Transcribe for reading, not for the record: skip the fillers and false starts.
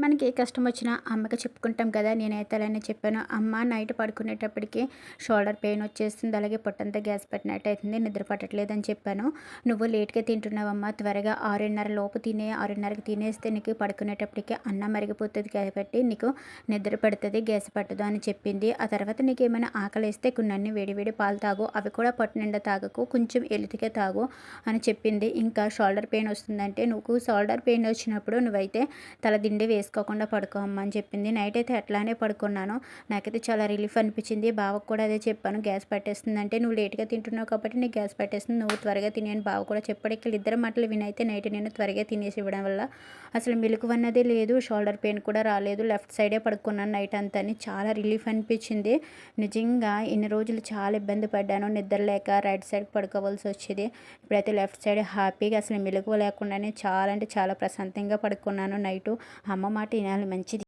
మనకి ఏ కష్టం వచ్చినా అమ్మకి చెప్పుకుంటాం కదా! నేనైతే అలానే చెప్పాను. అమ్మ నైట్ పడుకునేటప్పటికి షోల్డర్ పెయిన్ వచ్చేస్తుంది. అలాగే పొట్టంతా గ్యాస్ పట్టినట్టు అయితుంది. నిద్ర పట్టట్లేదని చెప్పాను. నువ్వు లేట్‌గా తింటున్నావమ్మా. త్వరగా 6:30 లోపు 6:30కి తినేస్తే నీకు పడుకునేటప్పటికి అన్నం అరిగిపోతది కాబట్టి నీకు నిద్ర పడతది. గ్యాస్ పట్టదు అని చెప్పింది. ఆ తర్వాత నీకేమైనా ఆకలేస్తే కొన్నన్ని వేడి వేడి పాలు తాగు. అవి కూడా పొట్ట నిండా తాగకు. కొంచెం ఎలితిగా తాగు అని చెప్పింది. ఇంకా షోల్డర్ పెయిన్ వస్తుందంటే నువ్వు షోల్డర్ పెయిన్ వచ్చినప్పుడు నువ్వైతే తలదిండి వేసుకోకుండా పడుకో అమ్మ అని చెప్పింది. నైట్ అయితే అట్లానే పడుకున్నాను. నాకైతే చాలా రిలీఫ్ అనిపించింది. బావకు కూడా అదే చెప్పాను. గ్యాస్ పట్టేస్తుందంటే నువ్వు లేట్‌గా తింటున్నావు కాబట్టి నీకు గ్యాస్ పట్టేస్తుంది. నువ్వు త్వరగా తిని అని బావ కూడా చెప్పాడు. ఇక్కడ ఇద్దరి మాటలు వినైతే నైట్ నేను త్వరగా తినేసి ఇవ్వడం వల్ల అసలు మెలకువ అన్నదే లేదు. షోల్డర్ పెయిన్ కూడా రాలేదు. లెఫ్ట్ సైడే పడుకున్నాను నైట్ అంతాని. చాలా రిలీఫ్ అనిపించింది. నిజంగా ఇన్ని రోజులు చాలా ఇబ్బంది పడ్డాను. నిద్ర లేక రైట్ సైడ్ పడుకోవాల్సి వచ్చేది. ఇప్పుడైతే లెఫ్ట్ సైడ్ హ్యాపీగా అసలు మెలకువ లేకుండానే చాలా అంటే చాలా ప్రశాంతంగా పడుకున్నాను నైటు. అమ్మ మాట వినాలి మంచిది.